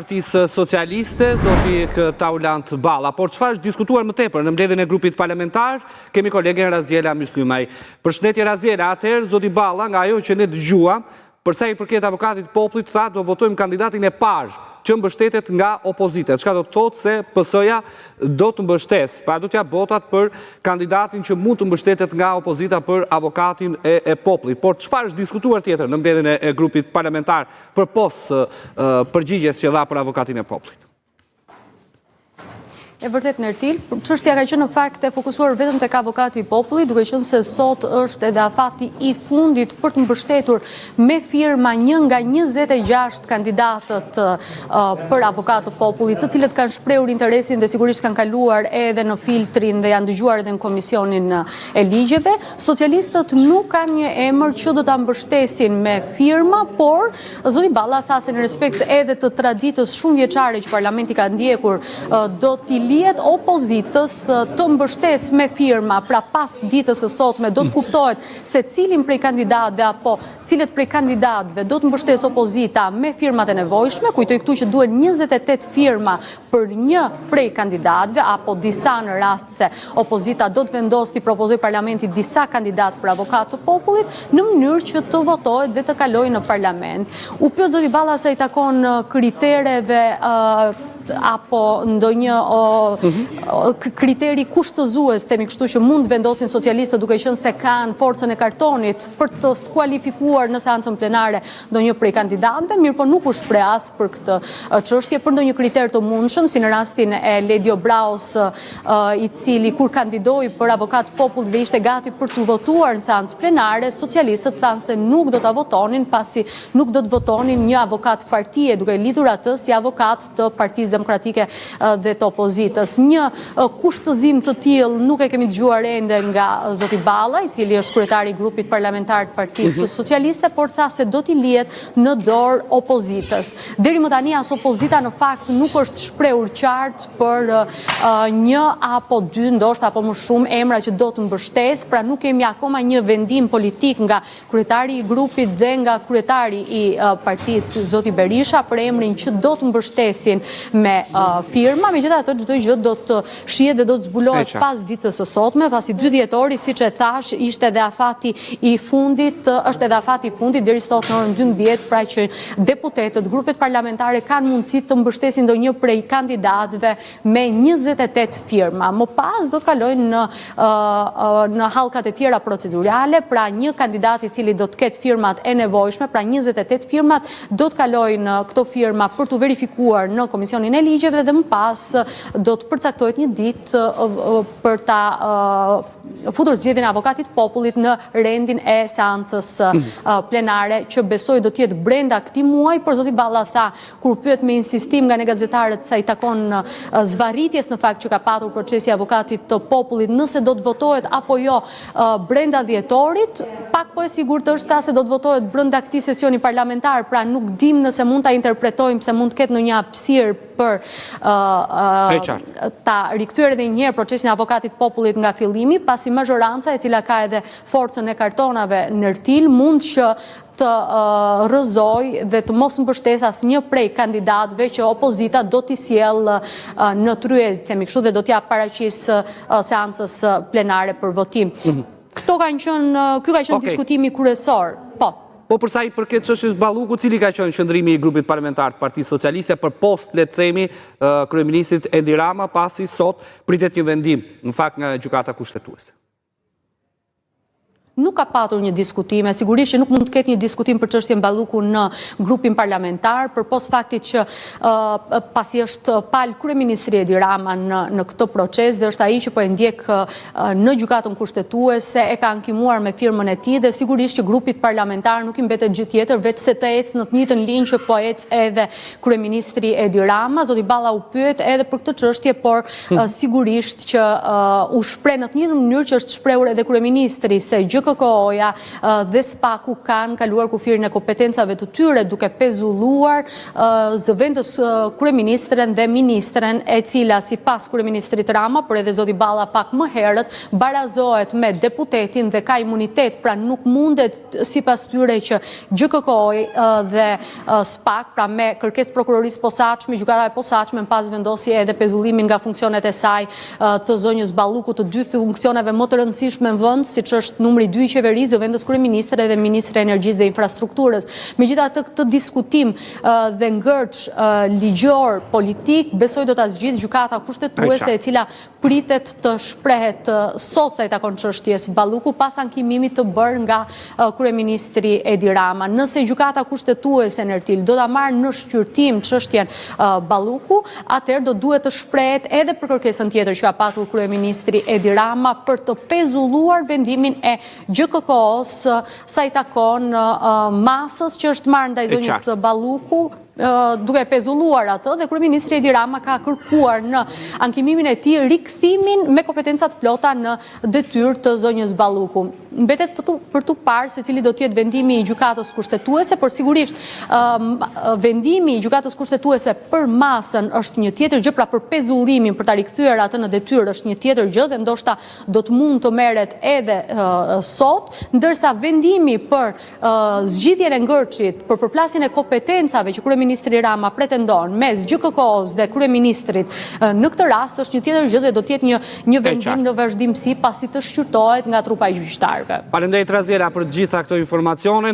Partisë Socialiste, zoti Taulant Balla. Por çfarë është diskutuar më tepër në mbledhjen e grupit parlamentar, kemi kolegen Raziela Myslymaj. Përshëndetje Raziela, atëherë zoti Balla, nga ajo që ne dëgjuam, për sa i përket avokatit të popullit, tha do votojmë kandidatin e parë që mbështetet nga opozita. Çka do të thotë se PS-ja do të mbështes, pra do t'ja votat për kandidatin që mund të mbështetet nga opozita për avokatin e popullit. Por çfarë është diskutuar tjetër në mbledhjen e grupit parlamentar përpos përgjigjes që dha për avokatin e popullit? E vërtet Nertil, çështja ka qenë në fakt e fokusuar vetëm tek avokati i popullit, duke qenë se sot është edhe afati i fundit për të mbështetur me firma një nga 26 kandidatët për avokat të popullit, të cilët kanë shprehur interesin dhe sigurisht kanë kaluar edhe në filtrin dhe janë dëgjuar edhe në komisionin e ligjeve. Socialistët nuk kanë një emër që do ta mbështesin me firma, por zoti Balla tha se në respekt edhe të traditës shumë vjeçare që parlamenti ka ndjekur, do t'i lihet opozitës të mbështes me firma, pra pas ditës së sotme do të kuptohet se cilin prej kandidatëve apo cilët prej kandidatëve do të mbështes opozita me firmat e nevojshme. Kujtoj këtu që duhen 28 firma për një prej kandidatëve, apo disa në rast se opozita do të vendosë t'i propozoj parlamentit disa kandidat për avokat të popullit, në mënyrë që të votohet dhe të kalojë në parlament. U pyet zoti Balla se i takon kritereve apo ndonjë kriteri kushtëzues, themi kështu, që mund vendosin socialistët duke qenë se kanë forcën e kartonit për të skualifikuar në seancën plenare ndonjë prej kandidatëve, mirë po nuk u shpreh as për këtë çështje për ndonjë kriter të mundshëm, si në rastin e Ledio Braus, i cili kur kandidoi për avokat popull dhe ishte gati për të votuar në seancë plenare, socialistët thanë se nuk do ta votonin, pasi nuk do të votonin një avokat partie, duke lidhur atë si avokat të Partisë Demokratike dhe të opozitës. Një kushtëzim të tillë nuk e kemi dëgjuar ende nga zoti Balla, i cili është kryetari i grupit parlamentar të Partisë Socialiste, por tha se do t'i lihet në dorë opozitës. Deri më tani as opozita në fakt nuk është shprehur qartë për një apo dy, ndoshta apo më shumë emra që do të mbështes, pra nuk kemi akoma një vendim politik nga kryetari i grupit dhe nga kryetari i Partisë zoti Berisha për emrin që do të mbështesin me firma. Megjithatë, çdo gjë do të shihet dhe do të zbulohet pas ditës së sotme, pasi 2 dhjetori, siç e thash, ishte edhe afati i fundit, është edhe afati i fundit deri sot në orën 12, pra që deputetët, grupet parlamentare kanë mundësi të mbështesin ndonjë prej kandidatëve me 28 firma. Më pas do të kalojnë në hallkat e tjera procedurale, pra një kandidat i cili do të ketë firmat e nevojshme, pra 28 firmat do të kalojnë këto firma për të verifikuar në komisionin e ligjeve dhe më pas do të përcaktohet një ditë për ta futur zgjedhjen e avokatit popullit në rendin e seancës plenare, që besoj do të jetë brenda këtij muaji. Por zoti Balla tha, kur pyet me insistim nga ne gazetarët sa i takon zvarritjes në fakt që ka patur procesi i avokatit të popullit, nëse do të votohet apo jo brenda dhjetorit, pak po e sigurt është ta se do të votohet brenda këtij sesioni parlamentar, pra nuk dim nëse mund ta interpretojmë se mund të ketë ndonjë hapësirë për ta rikthyer edhe një herë procesin e avokatit popullit nga fillimi, pasi mazhoranca, e cila ka edhe forcën e kartonave Nertil, mund që të rrëzoj dhe të mos mbështes asnjë prej kandidatëve që opozita do t'i sjellë në tryezë, themi kështu, dhe do t'ia paraqisë seancës plenare për votim. Ky ka qenë diskutimi kryesor. Po përsa i përket çështjes Ballukut, cili ka qenë qëndrimi i grupit parlamentar të Partisë Socialiste për post, le të themi, kryeministrit Edi Rama, pasi sot pritet një vendim, në fakt, nga gjykata kushtetuese? Nuk ka patur një diskutim, sigurisht që nuk mund të ketë një diskutim për çështjen Balluku në grupin parlamentar, përpos faktit që pasi është palë kryeministri Edi Rama në këtë proces dhe është ai që po e ndjek në gjykatën kushtetuese, e ka ankimuar me firmën e tij dhe sigurisht që grupit parlamentar nuk i mbetet gjë tjetër veç se të ecë në të njëjtën linjë që po ecë edhe kryeministri Edi Rama. Zoti Balla u pyet edhe për këtë çështje, por sigurisht që u shpreh në të njëjtën mënyrë që është shprehur edhe kryeministri, se gjë GKK-ja dhe SPAK-u kanë kaluar kufirin e kompetencave të tyre duke pezulluar zëvendës kryeministren dhe ministren e cila si pas kryeministrit Rama, por edhe zoti Balla pak më herët, barazohet me deputetin dhe ka imunitet, pra nuk mundet si pas tyre që GKK dhe SPAK, pra me kërkesë prokurorisë posaçme, gjykata e posaçme pas vendosi edhe pezullimin nga funksionet e saj të zonjës Balluku, të dy funksioneve më të rëndësishme në vend, siç është numri 2 i qeverisë, zëvendës kryeministre dhe ministre e energjisë dhe infrastrukturës. Megjithatë këtë diskutim dhe ngërç ligjor politik, besoj do ta zgjidhë gjykata kushtetuese e cila pritet të shprehet sot sa i takon çështjes Balluku pas ankimimit të bërë nga kryeministri Edi Rama. Nëse gjykata kushtetuese në Ertil do ta marrë në shqyrtim çështjen Balluku, atëherë do duhet të shprehet edhe për kërkesën tjetër që ka patur kryeministri Edi Rama për të pezulluar vendimin e GKK-s sa i takon masës që është marrë ndaj zonjës Balluku, duke pezulluar atë dhe kryeministri Edi Rama ka kërkuar në ankimimin e tij rikthimin me kompetencat plota në detyrë të zonjës Balluku. Mbetet për tu parë se cili do të jetë vendimi i gjykatës kushtetuese, por sigurisht vendimi i gjykatës kushtetuese për masën është një tjetër gjë, pra për pezullimin, për ta rikthyer atë në detyrë është një tjetër gjë dhe ndoshta do të mund të merret edhe sot, ndërsa vendimi për zgjidhjen e ngërçit, për përplasjen e kompetencave që kryeministri Rama pretendon mes GKK-s dhe kryeministrit në këtë rast është një tjetër gjë dhe do të jetë një vendim në vazhdimsi pasi të shqyrtohet nga trupa e gjyqtarëve. Faleminderit Raziela për të gjitha këto informacione.